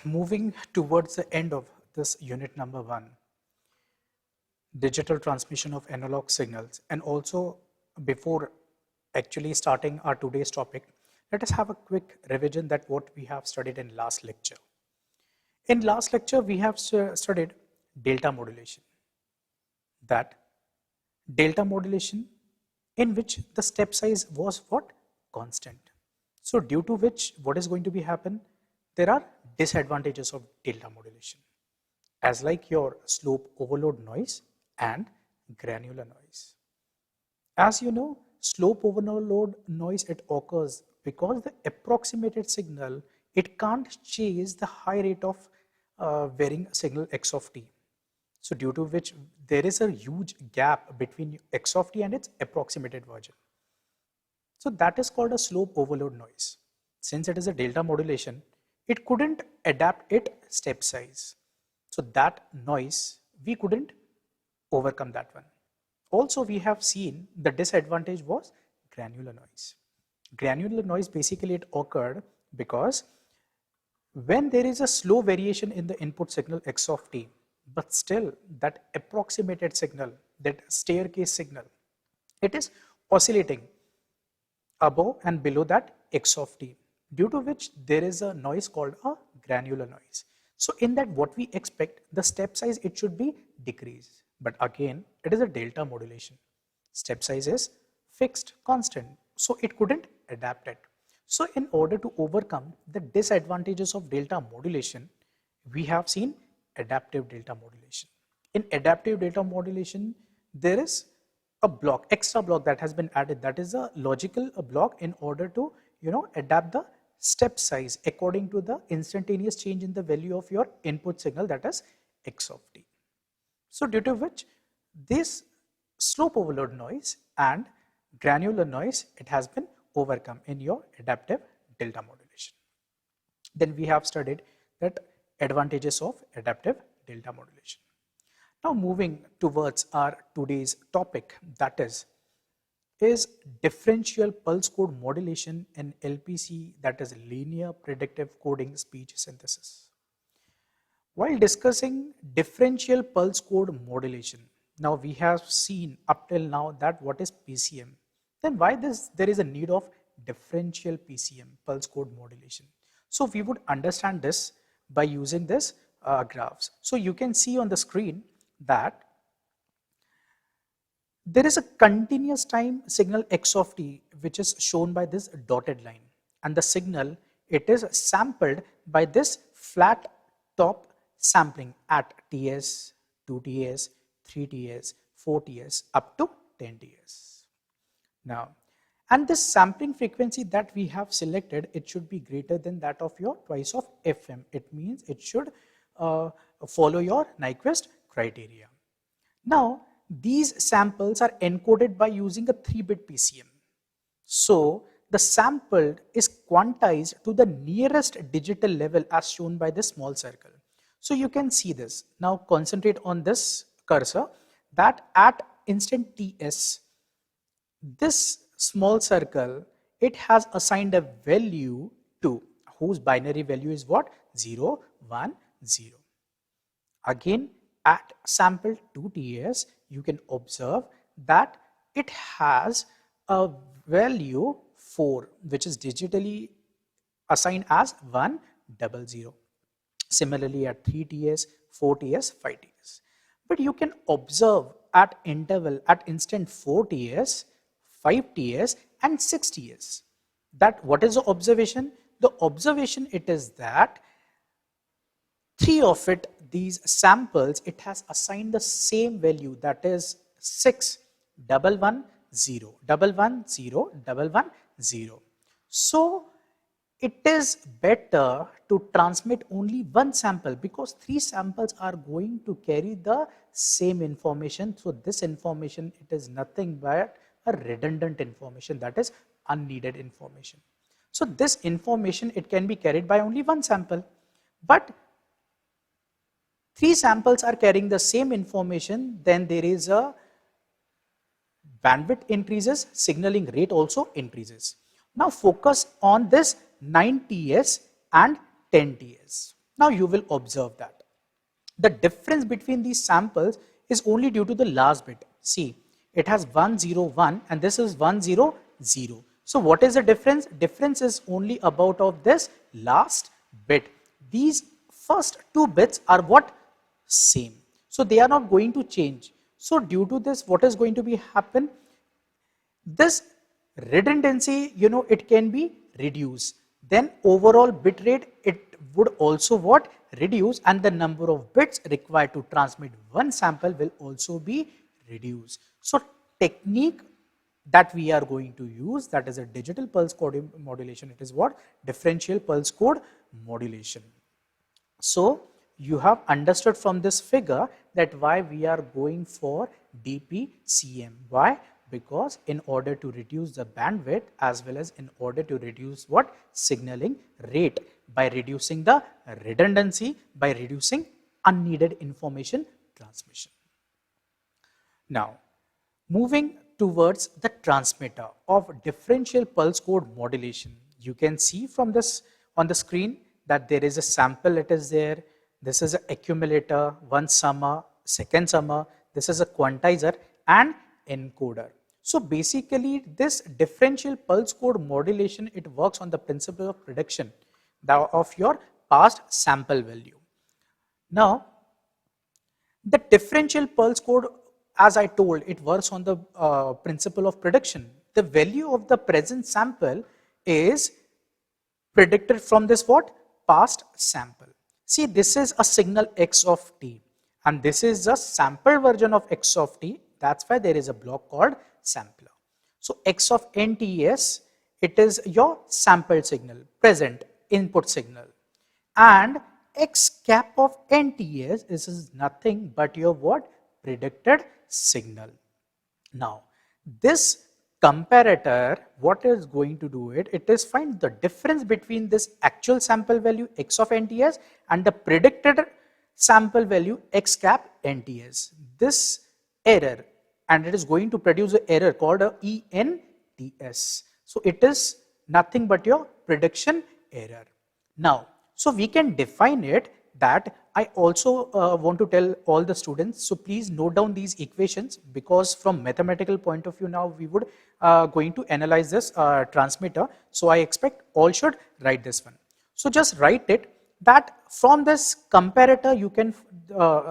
Moving towards the end of this unit number 1, digital transmission of analog signals, and also before actually starting our today's topic, let us have a quick revision that what we have studied in last lecture. In last lecture, we have studied delta modulation. That delta modulation in which the step size was what? Constant. So due to which what is going to be happen? There are disadvantages of delta modulation as like your slope overload noise and granular noise. As you know, slope overload noise, it occurs because the approximated signal, it can't chase the high rate of varying signal x of t. So due to which there is a huge gap between x of t and its approximated version. So that is called a slope overload noise. Since it is a delta modulation, it couldn't adapt its step size. So that noise, we couldn't overcome that one. Also, we have seen the disadvantage was granular noise. Granular noise, basically it occurred because when there is a slow variation in the input signal x of t, but still that approximated signal, that staircase signal, it is oscillating above and below that x of t, due to which there is a noise called a granular noise. So in that what we expect, the step size, it should be decreased. But again, it is a delta modulation. Step size is fixed, constant. So it couldn't adapt it. So in order to overcome the disadvantages of delta modulation, we have seen adaptive delta modulation. In adaptive delta modulation, there is a block, extra block that has been added. That is a logical block in order to, adapt the step size according to the instantaneous change in the value of your input signal, that is x of t. So due to which this slope overload noise and granular noise, it has been overcome in your adaptive delta modulation. Then we have studied that advantages of adaptive delta modulation. Now moving towards our today's topic, that is differential pulse code modulation in LPC, that is linear predictive coding speech synthesis. While discussing differential pulse code modulation, now we have seen up till now that what is PCM. Then why there is a need of differential PCM, pulse code modulation? So we would understand this by using this graphs. So you can see on the screen that there is a continuous time signal x of t, which is shown by this dotted line, and the signal, it is sampled by this flat top sampling at Ts, 2Ts, 3Ts, 4Ts up to 10Ts. Now, and this sampling frequency that we have selected, it should be greater than that of your twice of Fm. It means it should follow your Nyquist criteria. Now, these samples are encoded by using a 3-bit PCM. So, the sample is quantized to the nearest digital level as shown by this small circle. So, you can see this. Now, concentrate on this cursor that at instant Ts, this small circle, it has assigned a value to whose binary value is what? 0, 1, 0. Again, at sample 2Ts, you can observe that it has a value 4, which is digitally assigned as 100. Similarly, at 3Ts, 4Ts, 5Ts. But you can observe at interval, at instant 4Ts, 5Ts and 6Ts. That what is the observation? The observation, it is that 3 of it, these samples, it has assigned the same value, that is 6, 110, 110, 110. So it is better to transmit only one sample because 3 samples are going to carry the same information. So this information, it is nothing but a redundant information, that is unneeded information. So this information, it can be carried by only one sample, but 3 samples are carrying the same information, then there is a bandwidth increases, signaling rate also increases. Now focus on this 9Ts and 10 TS. Now you will observe that the difference between these samples is only due to the last bit. See, it has 101 and this is 100. So what is the difference? Difference is only about of this last bit. These first two bits are what? Same. So they are not going to change. So due to this, what is going to be happen? This redundancy, it can be reduced. Then overall bit rate, it would also what? Reduce, and the number of bits required to transmit one sample will also be reduced. So technique that we are going to use, that is a digital pulse code modulation. It is what? Differential pulse code modulation. So you have understood from this figure that why we are going for DPCM. Why? Because in order to reduce the bandwidth as well as in order to reduce what? Signaling rate, by reducing the redundancy, by reducing unneeded information transmission. Now, moving towards the transmitter of differential pulse code modulation, you can see from this on the screen that there is a sample, it is there. This is an accumulator, one summer, second summer. This is a quantizer and encoder. So basically this differential pulse code modulation, it works on the principle of prediction of your past sample value. Now, the differential pulse code, as I told, it works on the principle of prediction. The value of the present sample is predicted from this what? Past sample. See, this is a signal x of t and this is a sample version of x of t. That's why there is a block called sampler. So x of nts, it is your sample signal, present input signal, and x cap of nts is nothing but your what? Predicted signal. Now this comparator, what is going to do it? It is find the difference between this actual sample value x of nts and the predicted sample value x cap nts. This error, and it is going to produce an error called a ENTS. So it is nothing but your prediction error. Now, so we can define it that I also want to tell all the students, so please note down these equations, because from mathematical point of view now we would going to analyze this transmitter. So I expect all should write this one. So just write it that from this comparator you can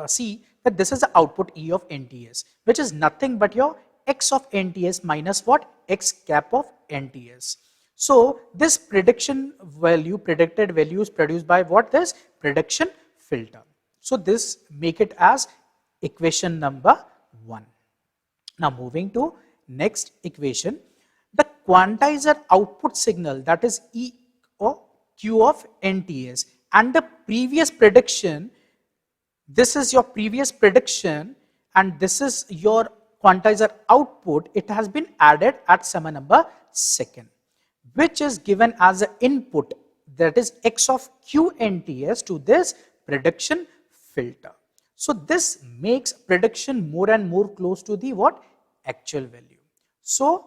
see that this is the output E of NTS, which is nothing but your x of NTS minus what? X cap of NTS. So this prediction value, predicted value is produced by what? This prediction filter. So this make it as equation number 1. Now moving to next equation, the quantizer output signal, that is E or Q of NTS, and the previous prediction, this is your previous prediction and this is your quantizer output, it has been added at summer number 2nd, which is given as an input, that is x of QNTS to this prediction filter. So this makes prediction more and more close to the what? Actual value. So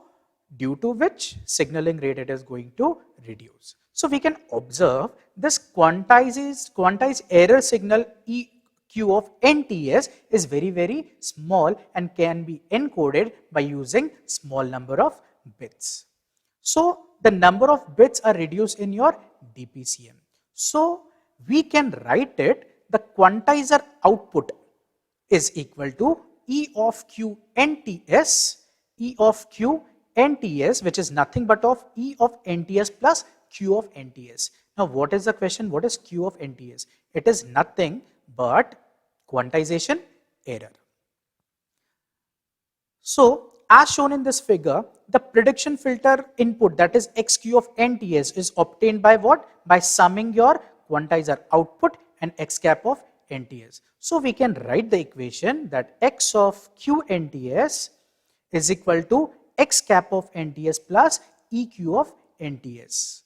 due to which signaling rate it is going to reduce. So we can observe this quantized error signal EQ of NTS is very small and can be encoded by using small number of bits. So the number of bits are reduced in your DPCM. So we can write it, the quantizer output is equal to E of Q NTS, which is nothing but of E of NTS plus Q of NTS. Now what is the question? What is Q of NTS? It is nothing but quantization error. So as shown in this figure, the prediction filter input, that is XQ of NTS, is obtained by what? By summing your quantizer output and X cap of NTS. So we can write the equation that X of QNTS is equal to X cap of NTS plus EQ of NTS.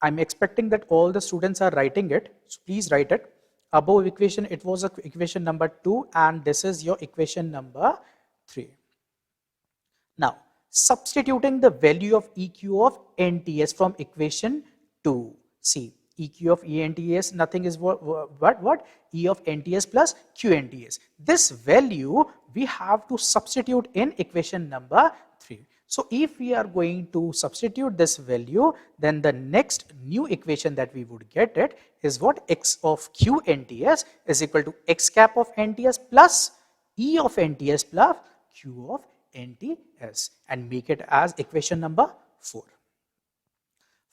I'm expecting that all the students are writing it, so please write it. Above equation, it was equation number 2 and this is your equation number 3. Now, substituting the value of EQ of NTS from equation 2. See, EQ of ENTS, nothing is what? E of NTS plus QNTS. This value we have to substitute in equation number 3. So if we are going to substitute this value, then the next new equation that we would get it is what? X of QNTS is equal to X cap of NTS plus E of NTS plus Q of NTS, and make it as equation number 4.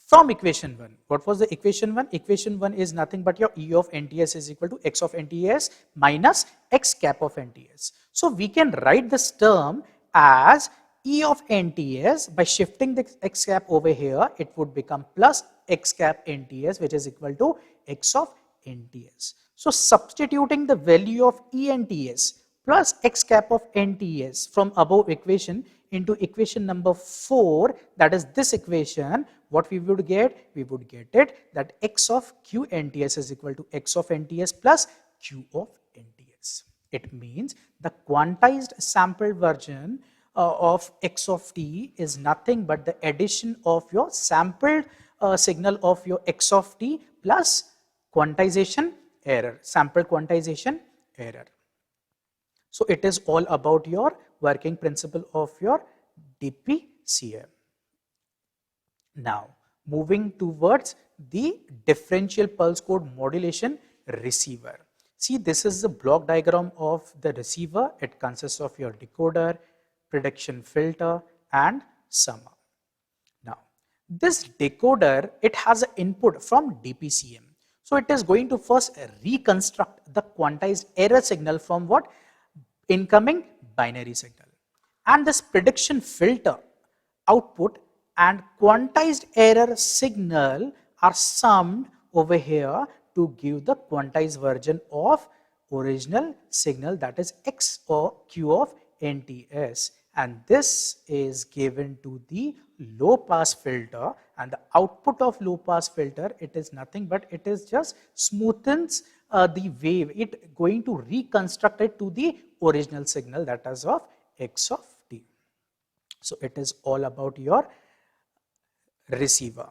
From equation 1, what was the equation 1? Equation 1 is nothing but your E of NTS is equal to X of NTS minus X cap of NTS. So we can write this term as E of NTS. By shifting the X cap over here, it would become plus X cap NTS, which is equal to X of NTS. So substituting the value of ENTS plus X cap of NTS from above equation into equation number 4, that is this equation, what we would get? We would get it that X of QNTS is equal to X of NTS plus Q of NTS. It means the quantized sample version of X of t is nothing but the addition of your sampled signal of your X of t plus quantization error, sample quantization error. So it is all about your working principle of your DPCM. Now, moving towards the differential pulse code modulation receiver. See, this is the block diagram of the receiver. It consists of your decoder, prediction filter, and summer. Now, this decoder, it has an input from DPCM. So it is going to first reconstruct the quantized error signal from what? Incoming binary signal. And this prediction filter output and quantized error signal are summed over here to give the quantized version of original signal, that is X or Q of NTS, and this is given to the low pass filter, and the output of low pass filter, it is nothing but it is just smoothens the wave, it going to reconstruct it to the original signal, that is of X of t. So it is all about your receiver.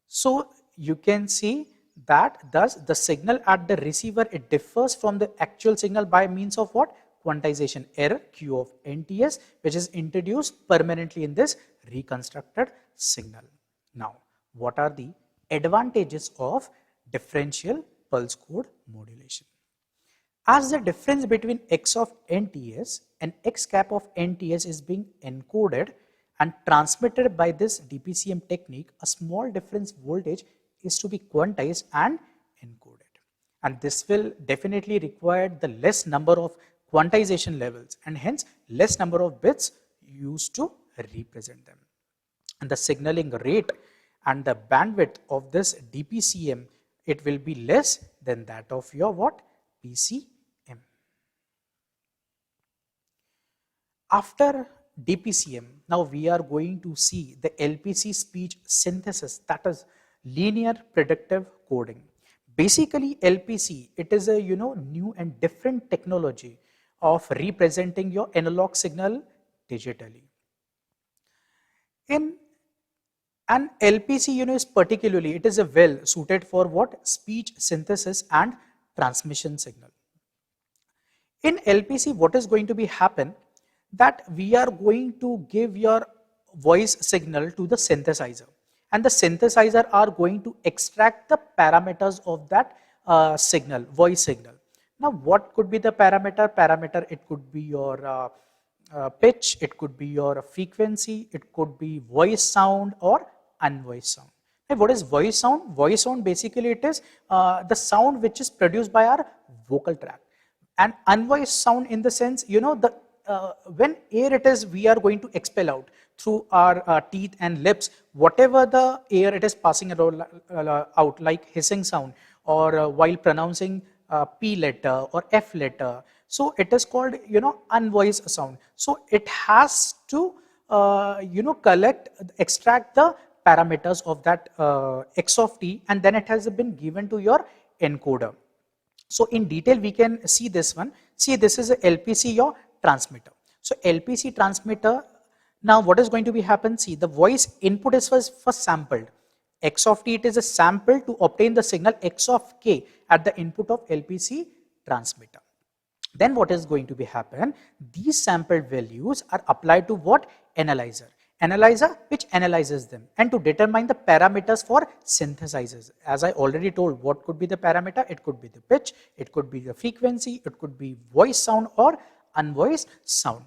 So you can see that thus the signal at the receiver, it differs from the actual signal by means of what? Quantization error Q of NTS, which is introduced permanently in this reconstructed signal. Now, what are the advantages of differential pulse code modulation? As the difference between X of NTS and X cap of NTS is being encoded and transmitted by this DPCM technique, a small difference voltage is to be quantized and encoded. And this will definitely require the less number of quantization levels and hence less number of bits used to represent them. And the signaling rate and the bandwidth of this DPCM, it will be less than that of your what? PCM. After DPCM, now we are going to see the LPC speech synthesis, that is linear predictive coding. Basically LPC, it is a new and different technology of representing your analog signal digitally. In an LPC, is particularly, it is a well suited for what? Speech synthesis and transmission signal. In LPC, what is going to be happen? That we are going to give your voice signal to the synthesizer, and the synthesizer are going to extract the parameters of that signal, voice signal. Now, what could be the parameter? Parameter, it could be your pitch, it could be your frequency, it could be voice sound or unvoiced sound. Hey, what is voice sound? Voice sound, basically it is the sound which is produced by our vocal tract, and unvoiced sound in the sense, when air it is we are going to expel out through our teeth and lips, whatever the air it is passing out, like hissing sound or while pronouncing P letter or F letter. So it is called, unvoiced sound. So it has to, extract the parameters of that X of t, and then it has been given to your encoder. So in detail we can see this one. See, this is a LPC, your transmitter. So LPC transmitter, now what is going to be happen? See, the voice input is first sampled, X of t, it is a sample to obtain the signal x of k at the input of LPC transmitter. Then what is going to be happen? These sampled values are applied to what? Analyzer. Analyzer which analyzes them and to determine the parameters for synthesizers. As I already told, what could be the parameter? It could be the pitch, it could be the frequency, it could be voice sound or unvoiced sound.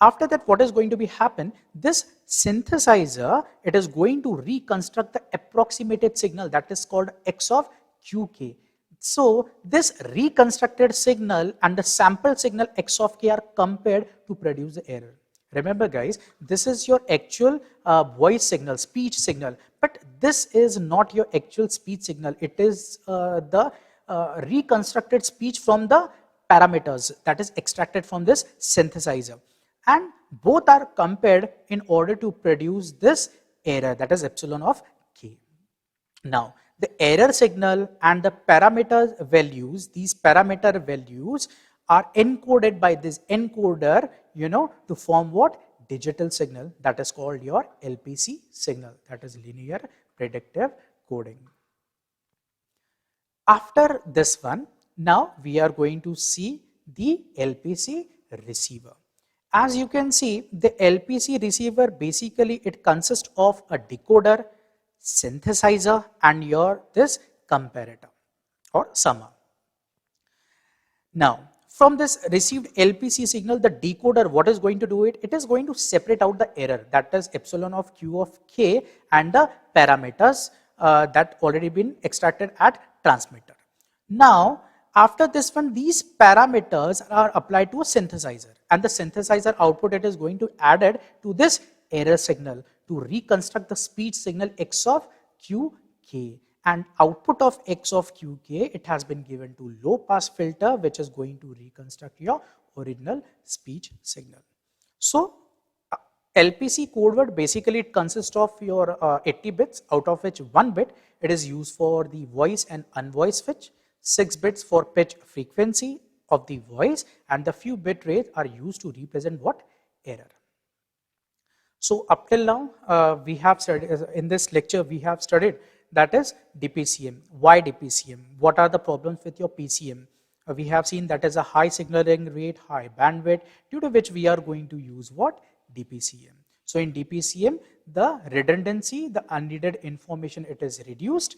After that, what is going to be happen? This synthesizer, it is going to reconstruct the approximated signal that is called x of qk. So this reconstructed signal and the sample signal x of k are compared to produce the error. Remember guys, this is your actual voice signal, speech signal, but this is not your actual speech signal. It is the reconstructed speech from the parameters that is extracted from this synthesizer. And both are compared in order to produce this error, that is epsilon of k. Now, the error signal and the parameter values, these parameter values are encoded by this encoder, to form what? Digital signal, that is called your LPC signal, that is linear predictive coding. After this one, now we are going to see the LPC receiver. As you can see, the LPC receiver basically it consists of a decoder, synthesizer and your this comparator or summer. Now, from this received LPC signal, the decoder, what is going to do it? It is going to separate out the error, that is epsilon of q of k and the parameters that already been extracted at transmitter. Now, after this one, these parameters are applied to a synthesizer and the synthesizer output, it is going to added to this error signal to reconstruct the speech signal x of qk. And output of x of qk, it has been given to low pass filter which is going to reconstruct your original speech signal. So LPC code word basically it consists of your 80 bits, out of which 1 bit it is used for the voice and unvoiced pitch, 6 bits for pitch frequency of the voice, and the few bit rates are used to represent what? Error. So up till now we have studied, in this lecture we have studied, that is DPCM. Why DPCM? What are the problems with your PCM? We have seen that is a high signaling rate, high bandwidth, due to which we are going to use what? DPCM. So in DPCM, the redundancy, the unneeded information, it is reduced,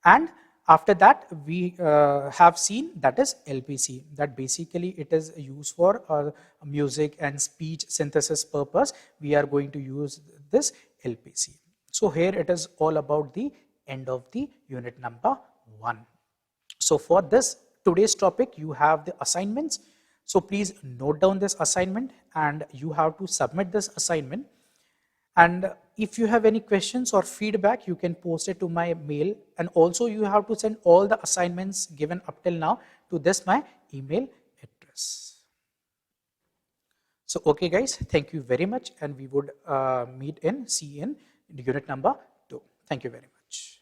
and after that we have seen that is LPC, that basically it is used for music and speech synthesis purpose. We are going to use this LPC. So here it is all about the end of the unit number 1. So for this today's topic, you have the assignments. So please note down this assignment and you have to submit this assignment. And if you have any questions or feedback, you can post it to my mail, and also you have to send all the assignments given up till now to this my email address. So okay guys, thank you very much, and we would see in unit number 2. Thank you very much.